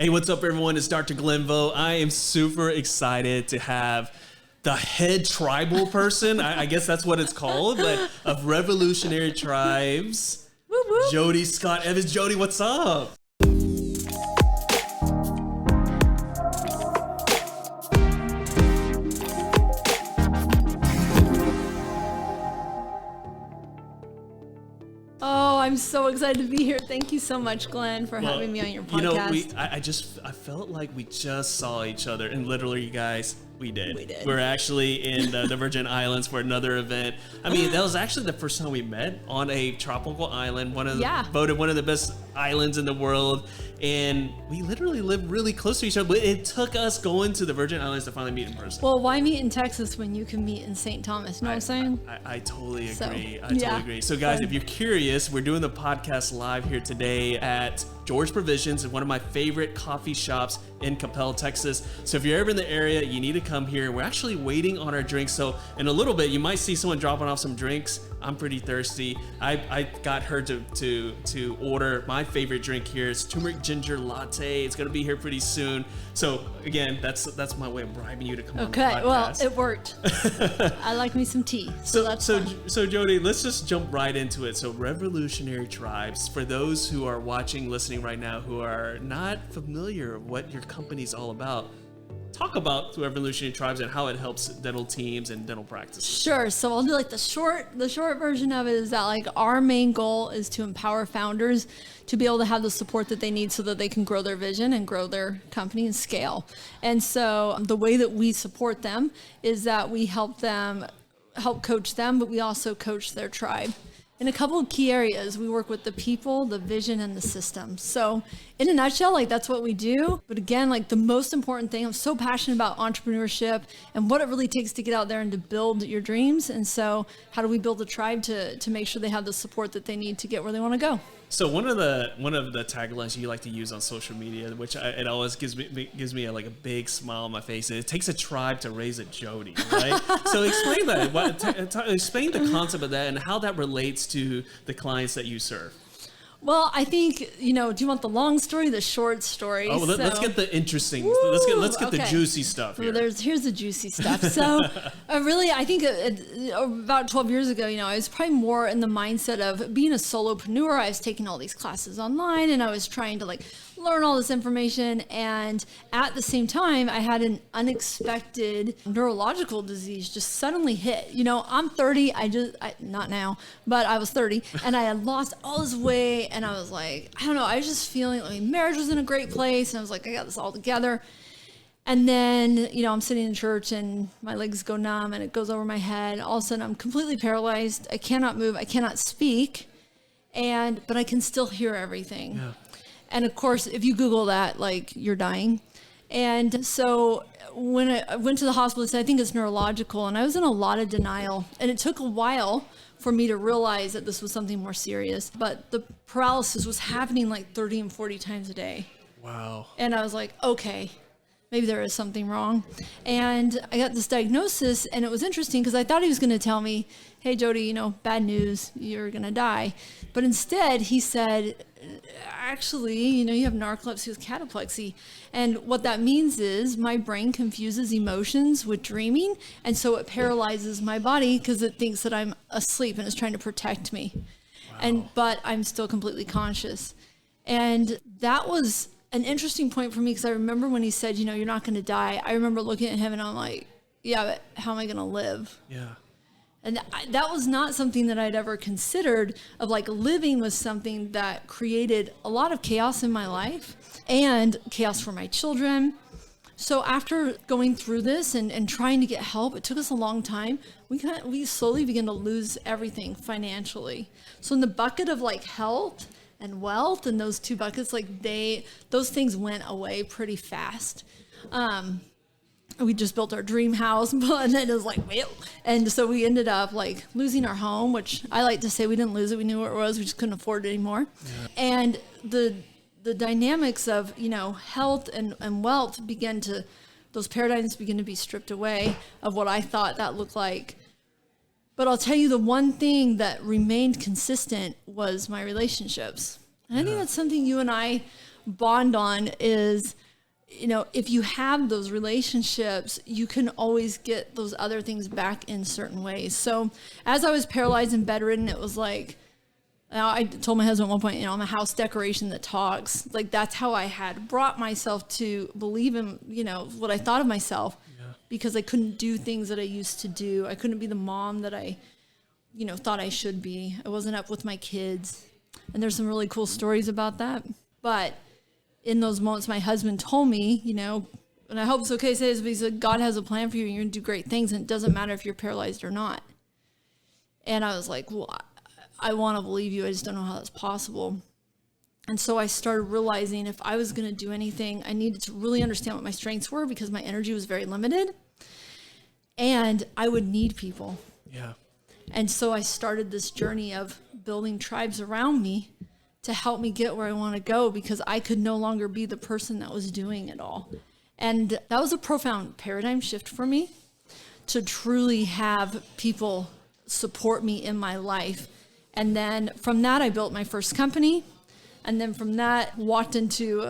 Hey, what's up, everyone? It's Dr. Glenvo. I am super excited to have the head tribal person, I guess that's what it's called, but of Revolutionary Tribes, woo woo. Jodi Scott Evans. Jodi, what's up? Oh, I'm so excited to be here. Thank you so much, Glenn, for having me on your podcast. I felt like we just saw each other, and literally, you guys, we did. We're actually in the Virgin Islands for another event. I mean, that was actually the first time we met on a tropical island, voted one of the best islands in the world, and we literally live really close to each other, but it took us going to the Virgin Islands to finally meet in person. Well, why meet in Texas when you can meet in St. Thomas? You know what I'm saying? I totally agree. I totally agree. So guys, if you're curious, we're doing the podcast live here today at George Provisions, one of my favorite coffee shops in Capel, Texas. So if you're ever in the area, you need to come here. We're actually waiting on our drinks. So in a little bit, you might see someone dropping off some drinks. I'm pretty thirsty. I got her to order my favorite drink here. It's turmeric ginger latte. It's gonna be here pretty soon. So again, that's my way of bribing you to come on the podcast. Okay, well, it worked. I like me some tea. So Jodi, let's just jump right into it. So Revolutionary Tribes, for those who are watching, listening right now, who are not familiar with what your company's all about, talk about Revolutionary Tribes and how it helps dental teams and dental practices. Sure. So I'll do like the short version of it is that like our main goal is to empower founders to be able to have the support that they need so that they can grow their vision and grow their company and scale. And so the way that we support them is that we help coach them, but we also coach their tribe. In a couple of key areas, we work with the people, the vision, and the system. So in a nutshell, like that's what we do. But again, like the most important thing, I'm so passionate about entrepreneurship and what it really takes to get out there and to build your dreams. And so how do we build a tribe to make sure they have the support that they need to get where they want to go? So one of the taglines you like to use on social media, which it always gives me a big smile on my face, and it takes a tribe to raise a Jodi, right? So explain that. Explain the concept of that and how that relates to the clients that you serve. Well, I think, do you want the long story, the short story? Oh, well, let's get the interesting. Let's get the juicy stuff here. Well, here's the juicy stuff. So really, I think about 12 years ago, I was probably more in the mindset of being a solopreneur. I was taking all these classes online and I was trying to learn all this information. And at the same time, I had an unexpected neurological disease just suddenly hit. I'm 30. Not now, but I was 30 and I had lost all this weight. And I was like, I don't know, I was just feeling like marriage was in a great place. And I was like, I got this all together. And then, I'm sitting in church and my legs go numb and it goes over my head. All of a sudden I'm completely paralyzed. I cannot move. I cannot speak. But I can still hear everything. Yeah. And of course, if you Google that, you're dying. And so when I went to the hospital, they said, I think it's neurological. And I was in a lot of denial. And it took a while for me to realize that this was something more serious. But the paralysis was happening 30 and 40 times a day. Wow. And I was like, okay, maybe there is something wrong. And I got this diagnosis, and it was interesting because I thought he was going to tell me, hey, Jodi, bad news, you're going to die. But instead, he said, actually, you have narcolepsy with cataplexy. And what that means is my brain confuses emotions with dreaming. And so it paralyzes my body because it thinks that I'm asleep and is trying to protect me. Wow. But I'm still completely conscious. And that was an interesting point for me because I remember when he said, you're not going to die. I remember looking at him and I'm like, yeah, but how am I going to live? Yeah. And that was not something that I'd ever considered of living was something that created a lot of chaos in my life and chaos for my children. So after going through this and trying to get help, it took us a long time. We slowly began to lose everything financially. So in the bucket of health and wealth and those two buckets, those things went away pretty fast. We just built our dream house, and then it was and so we ended up losing our home, which I like to say we didn't lose it. We knew where it was. We just couldn't afford it anymore. Yeah. And the dynamics of, health and wealth those paradigms begin to be stripped away of what I thought that looked like. But I'll tell you the one thing that remained consistent was my relationships. And I think that's something you and I bond on is, you know, if you have those relationships, you can always get those other things back in certain ways. So as I was paralyzed and bedridden, it was like, I told my husband at one point, you know, I'm a house decoration that talks. Like, that's how I had brought myself to believe in, you know, what I thought of myself, because I couldn't do things that I used to do. I couldn't be the mom that I, you know, thought I should be. I wasn't up with my kids. And there's some really cool stories about that. But in those moments, my husband told me, you know, and I hope it's okay to say this, but he said, God has a plan for you and you're going to do great things, and it doesn't matter if you're paralyzed or not. And I was like, well, I want to believe you. I just don't know how that's possible. And so I started realizing if I was going to do anything, I needed to really understand what my strengths were, because my energy was very limited and I would need people. Yeah. And so I started this journey of building tribes around me to help me get where I want to go, because I could no longer be the person that was doing it all. And that was a profound paradigm shift for me, to truly have people support me in my life. And then from that, I built my first company. And then from that, walked into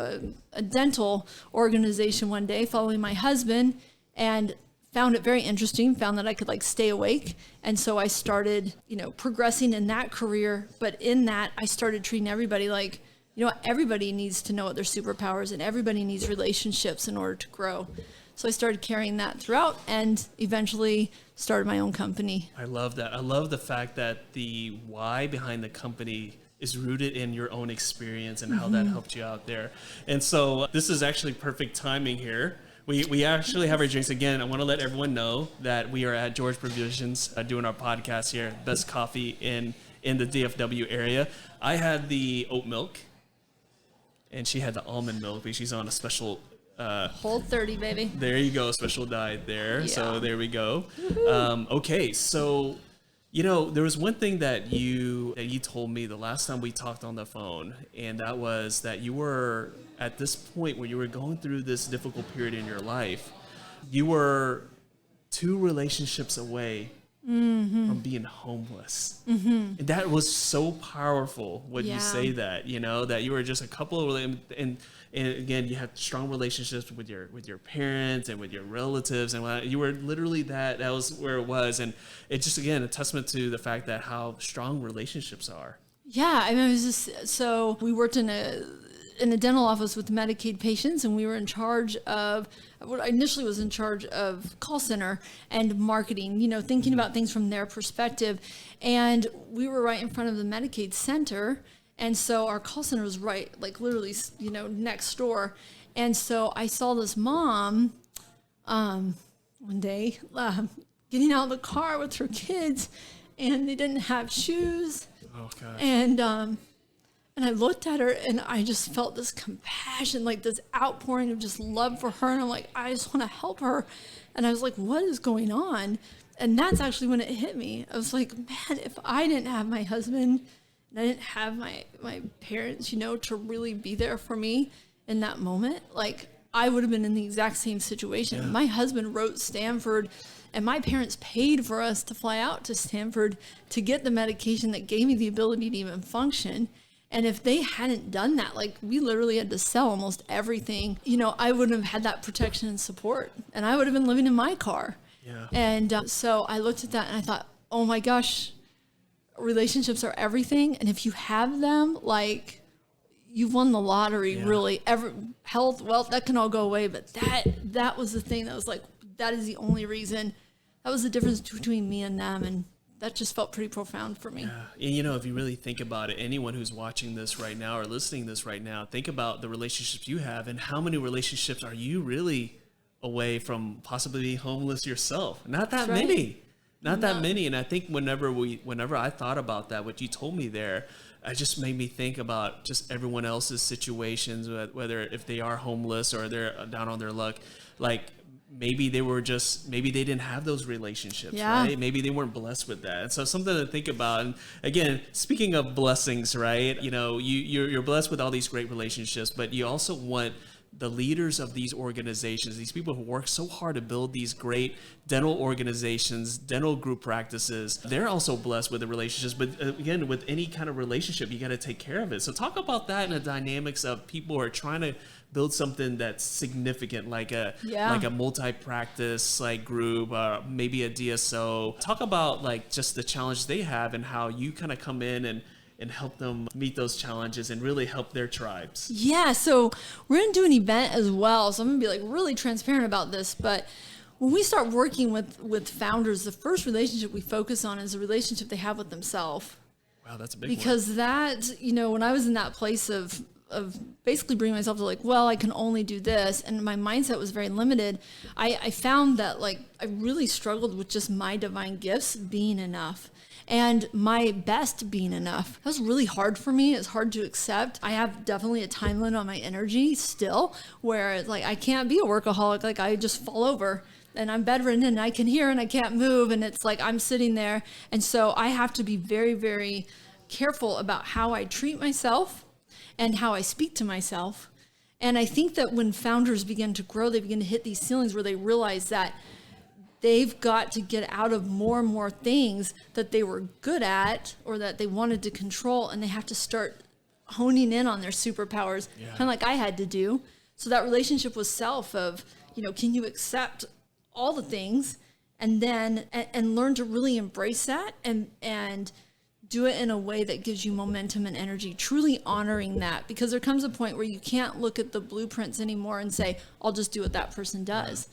a dental organization one day following my husband, and found it very interesting, found that I could like stay awake. And so I started, you know, progressing in that career. But in that, I started treating everybody like, you know, everybody needs to know what their superpowers, and everybody needs relationships in order to grow. So I started carrying that throughout, and eventually started my own company. I love that. I love the fact that the why behind the company is rooted in your own experience and how that helped you out there. And so this is actually perfect timing here. We actually have our drinks again. I want to let everyone know that we are at George Provisions doing our podcast here, best coffee in the DFW area. I had the oat milk, and she had the almond milk, because she's on a special Whole 30, baby. There you go, special diet there. Yeah. So there we go. Okay, so you know, there was one thing that you told me the last time we talked on the phone, and that was that you were at this point where you were going through this difficult period in your life. You were 2 relationships away from being homeless. And that was so powerful when you say that, you know, that you were just a couple of, and again, you had strong relationships with your parents and with your relatives, and you were literally that was where it was. And it's just, again, a testament to the fact that how strong relationships are. Yeah, I mean, it was just, so we worked in a dental office with Medicaid patients, and we were in charge of what I initially was in charge of call center and marketing, you know, thinking about things from their perspective. And we were right in front of the Medicaid center. And so our call center was right, like literally, you know, next door. And so I saw this mom one day getting out of the car with her kids, and they didn't have shoes. Oh, gosh. And I looked at her, and I just felt this compassion, like this outpouring of just love for her. And I'm like, I just want to help her. And I was like, what is going on? And that's actually when it hit me. I was like, man, if I didn't have my husband, and I didn't have my parents, you know, to really be there for me in that moment, like I would have been in the exact same situation. Yeah. My husband wrote Stanford, and my parents paid for us to fly out to Stanford to get the medication that gave me the ability to even function. And if they hadn't done that, like we literally had to sell almost everything, you know, I wouldn't have had that protection and support, and I would have been living in my car. Yeah. And so I looked at that and I thought, oh my gosh, relationships are everything. And if you have them, like you've won the lottery, really. Health, wealth, that can all go away. But that was the thing that was like, that is the only reason. That was the difference between me and them. And that just felt pretty profound for me. Yeah. And you know, if you really think about it, anyone who's watching this right now or listening to this right now, think about the relationships you have, and how many relationships are you really away from possibly being homeless yourself? Not that many. Not that many. And I think whenever I thought about that, what you told me there, it just made me think about just everyone else's situations, whether if they are homeless or they're down on their luck, like maybe they didn't have those relationships, right? Maybe they weren't blessed with that. And so something to think about. And again, speaking of blessings, right? You know, you're blessed with all these great relationships, but you also want the leaders of these organizations, these people who work so hard to build these great dental organizations, dental group practices, they're also blessed with the relationships. But again, with any kind of relationship, you got to take care of it. So talk about that and the dynamics of people who are trying to build something that's significant, like a multi-practice like group, maybe a DSO. Talk about like just the challenges they have and how you kind of come in and help them meet those challenges and really help their tribes. Yeah, so we're going to do an event as well. So I'm going to be like really transparent about this. But when we start working with founders, the first relationship we focus on is the relationship they have with themselves. Wow, that's a big because one. That, when I was in that place of basically bringing myself to like, well, I can only do this, and my mindset was very limited, I found that like I really struggled with just my divine gifts being enough. And my best being enough. That was really hard for me. It's hard to accept. I have definitely a time limit on my energy still, where it's like I can't be a workaholic. Like I just fall over and I'm bedridden and I can hear and I can't move. And it's like I'm sitting there. And so I have to be very, very careful about how I treat myself and how I speak to myself. And I think that when founders begin to grow, they begin to hit these ceilings where they realize that they've got to get out of more and more things that they were good at or that they wanted to control, and they have to start honing in on their superpowers, kind of like I had to do. So that relationship with self of, can you accept all the things and then and learn to really embrace that and do it in a way that gives you momentum and energy, truly honoring that, because there comes a point where you can't look at the blueprints anymore and say, I'll just do what that person does.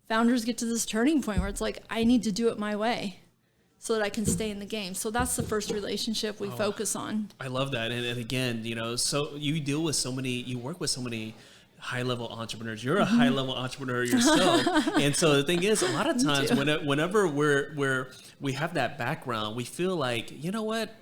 Founders get to this turning point where it's like, I need to do it my way so that I can stay in the game. So that's the first relationship we focus on. I love that. And again, so you work with so many high-level entrepreneurs. You're a high-level entrepreneur yourself. And so the thing is, a lot of times whenever we have that background, we feel like, you know what?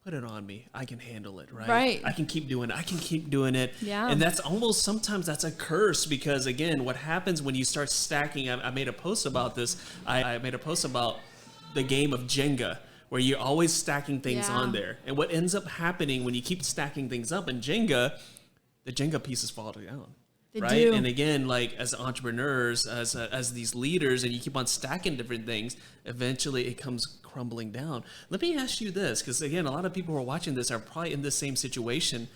Put it on me. I can handle it, right? Right. I can keep doing it. Yeah. And that's sometimes that's a curse, because again, what happens when you start stacking, I made a post about this. I made a post about the game of Jenga, where you're always stacking things on there. And what ends up happening when you keep stacking things up in Jenga, the Jenga pieces fall down. They right. do. And again, like as entrepreneurs, as these leaders, and you keep on stacking different things, eventually it comes crumbling down. Let me ask you this, because again, a lot of people who are watching this are probably in the same situation.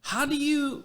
How do you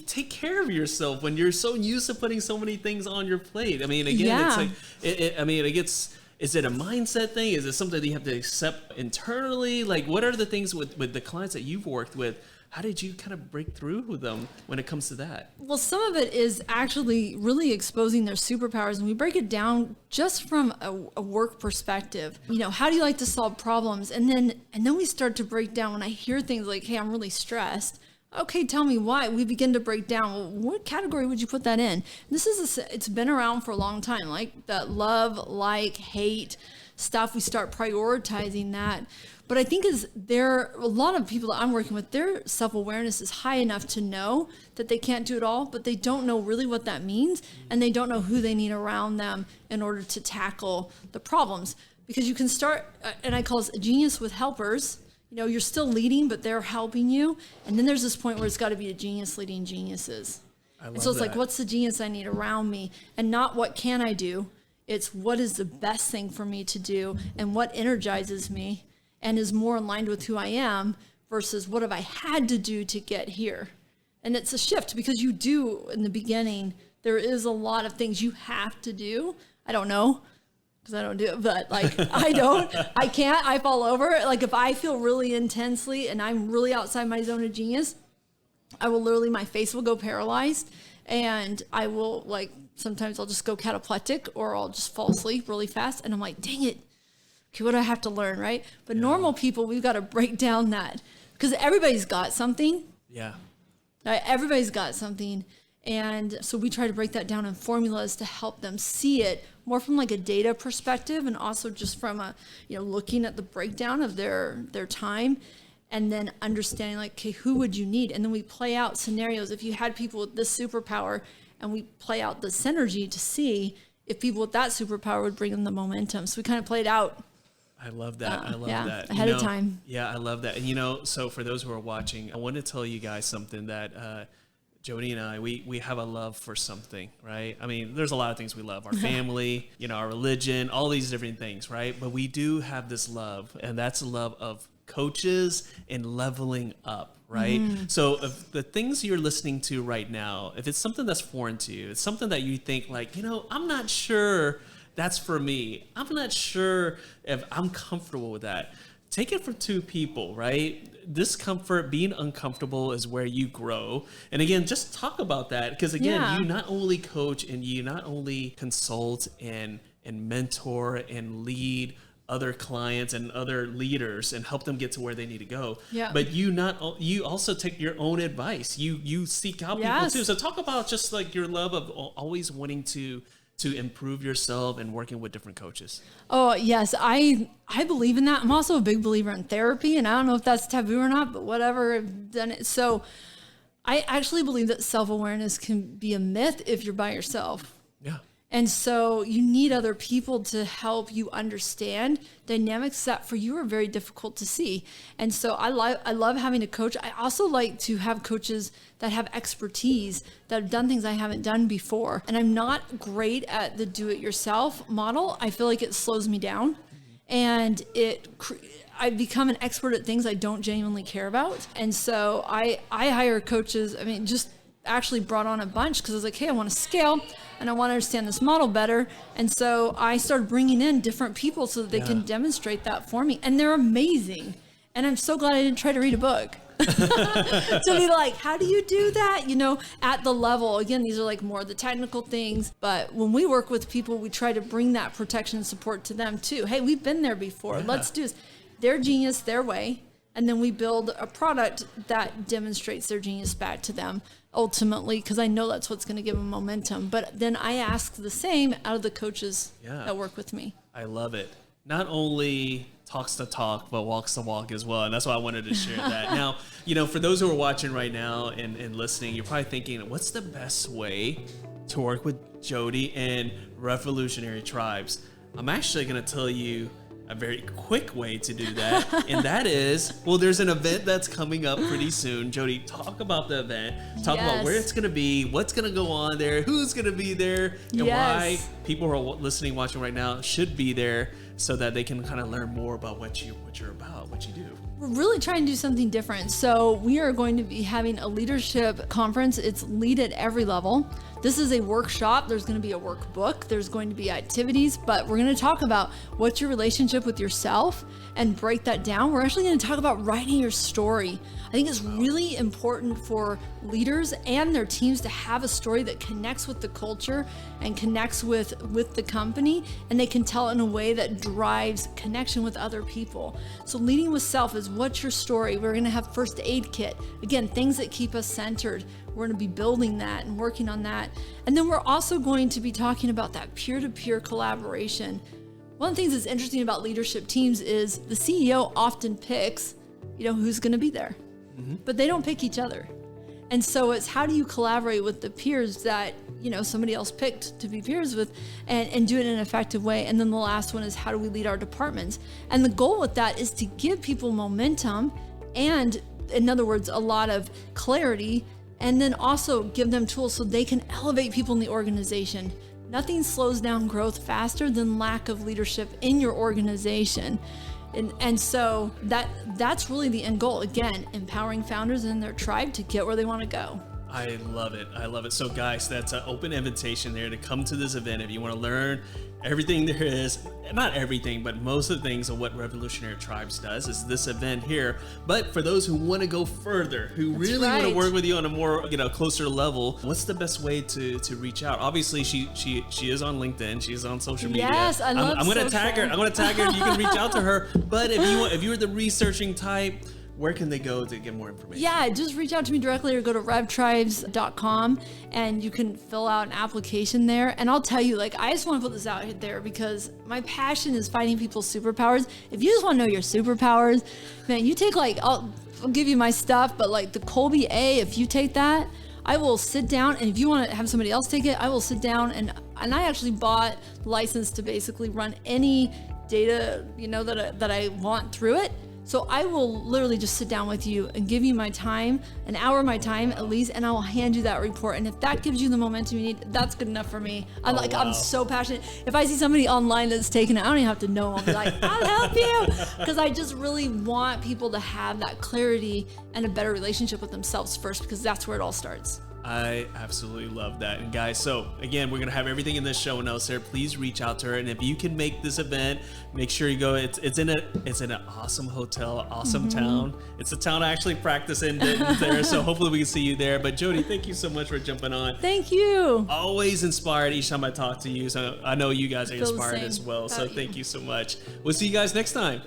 take care of yourself when you're so used to putting so many things on your plate? I mean, again, it's like, is it a mindset thing? Is it something that you have to accept internally? Like, what are the things with the clients that you've worked with? How did you kind of break through with them when it comes to that? Well, some of it is actually really exposing their superpowers, and we break it down just from a work perspective. How do you like to solve problems? And then we start to break down when I hear things like, hey, I'm really stressed. Okay, tell me why. We begin to break down, well, what category would you put that in? It's been around for a long time, like that love, like, hate stuff. We start prioritizing that. But I think a lot of people that I'm working with, their self-awareness is high enough to know that they can't do it all, but they don't know really what that means, and they don't know who they need around them in order to tackle the problems. Because you can start, and I call this a genius with helpers. You're still leading, but they're helping you. And then there's this point where it's got to be a genius leading geniuses. And so it's like, what's the genius I need around me? And not what can I do? It's what is the best thing for me to do and what energizes me and is more aligned with who I am versus what have I had to do to get here. And it's a shift, because you do, in the beginning, there is a lot of things you have to do. I don't know, because I don't do it, but like, I can't, I fall over. Like if I feel really intensely and I'm really outside my zone of genius, I will literally, my face will go paralyzed, and I will sometimes I'll just go cataplectic, or I'll just fall asleep really fast. And I'm like, dang it. Okay, what do I have to learn, right? But normal people, we've got to break down that, because everybody's got something. Yeah. Right? Everybody's got something. And so we try to break that down in formulas to help them see it more from like a data perspective, and also just from looking at the breakdown of their time, and then understanding like, okay, who would you need? And then we play out scenarios. If you had people with this superpower, and we play out the synergy to see if people with that superpower would bring them the momentum. So we kind of played out. I love that. I love that. Ahead of time. Yeah, I love that. And so for those who are watching, I want to tell you guys something that Jodi and I, we have a love for something, right? I mean, there's a lot of things we love, our family, our religion, all these different things, right? But we do have this love, and that's the love of coaches and leveling up, right? So if the things you're listening to right now, if it's something that's foreign to you, it's something that you think like, I'm not sure that's for me. I'm not sure if I'm comfortable with that. Take it from two people, right? Discomfort, being uncomfortable is where you grow. And again, just talk about that, because again, you not only coach and you not only consult and mentor and lead other clients and other leaders and help them get to where they need to go. But you also take your own advice. You seek out people too. So talk about just like your love of always wanting to improve yourself and working with different coaches. Oh, yes. I believe in that. I'm also a big believer in therapy, and I don't know if that's taboo or not, but whatever, I've done it. So I actually believe that self-awareness can be a myth if you're by yourself. Yeah. And so you need other people to help you understand dynamics that for you are very difficult to see. And so I love having a coach. I also like to have coaches that have expertise, that have done things I haven't done before. And I'm not great at the do-it-yourself model. I feel like it slows me down, and I've become an expert at things I don't genuinely care about. And so I hire coaches. I mean, just actually brought on a bunch because I was like, hey, I want to scale and I want to understand this model better. And so I started bringing in different people so that they can demonstrate that for me. And they're amazing. And I'm so glad I didn't try to read a book. To be like, how do you do that? At the level, again, these are like more of the technical things. But when we work with people, we try to bring that protection and support to them too. Hey, we've been there before. Let's do this. Their genius, their way. And then we build a product that demonstrates their genius back to them ultimately, because I know that's what's going to give them momentum. But then I ask the same out of the coaches that work with me. I love it. Not only talks the talk, but walks the walk as well. And that's why I wanted to share that. Now, for those who are watching right now and listening, you're probably thinking, what's the best way to work with Jodi and Revolutionary Tribes? I'm actually going to tell you a very quick way to do that. And that is, there's an event that's coming up pretty soon. Jodi, talk about the event. Talk about where it's going to be, what's going to go on there, who's going to be there, and why people who are listening, watching right now should be there so that they can kind of learn more about what you're about, what you do. We're really trying to do something different. So we are going to be having a leadership conference. It's lead at every level. This is a workshop. There's going to be a workbook. There's going to be activities, but we're going to talk about what's your relationship with yourself and break that down. We're actually going to talk about writing your story. I think it's really important for leaders and their teams to have a story that connects with the culture and connects with the company, and they can tell it in a way that drives connection with other people. So leading with self is, what's your story? We're going to have first aid kit. Again, things that keep us centered. We're going to be building that and working on that. And then we're also going to be talking about that peer-to-peer collaboration. One of the things that's interesting about leadership teams is the CEO often picks, who's going to be there, but they don't pick each other. And so it's, how do you collaborate with the peers that, somebody else picked to be peers with, and do it in an effective way. And then the last one is, how do we lead our departments? And the goal with that is to give people momentum and, in other words, a lot of clarity, and then also give them tools so they can elevate people in the organization. Nothing slows down growth faster than lack of leadership in your organization. And so that's really the end goal. Again, empowering founders and their tribe to get where they want to go. I love it. I love it. So guys, that's an open invitation there to come to this event. If you want to learn everything there is, not everything, but most of the things of what Revolutionary Tribes does is this event here. But for those who want to go further, who really want to work with you on a more, closer level, what's the best way to reach out? Obviously, she is on LinkedIn. She's on social media. Yes, I'm going to tag her. I'm going to tag her. You can reach out to her. But if you're the researching type, where can they go to get more information? Yeah, just reach out to me directly or go to revtribes.com and you can fill out an application there. And I'll tell you, I just want to put this out there because my passion is finding people's superpowers. If you just want to know your superpowers, man, you take I'll give you my stuff, but the Colby A, if you take that, I will sit down, and if you want to have somebody else take it, I will sit down and I actually bought the license to basically run any data, that I want through it. So I will literally just sit down with you and give you my time, an hour of my time at least, and I will hand you that report. And if that gives you the momentum you need, that's good enough for me. I'm so passionate. If I see somebody online that's taken it, I don't even have to know. I'll be like, I'll help you. Because I just really want people to have that clarity and a better relationship with themselves first, because that's where it all starts. I absolutely love that. And guys, so again, we're going to have everything in the show notes there. Please reach out to her. And if you can make this event, make sure you go. It's in an awesome hotel, awesome town. It's a town I actually practice in Denton there. So hopefully we can see you there. But Jodi, thank you so much for jumping on. Thank you. Always inspired each time I talk to you. So I know you guys are inspired as well. So thank you so much. We'll see you guys next time.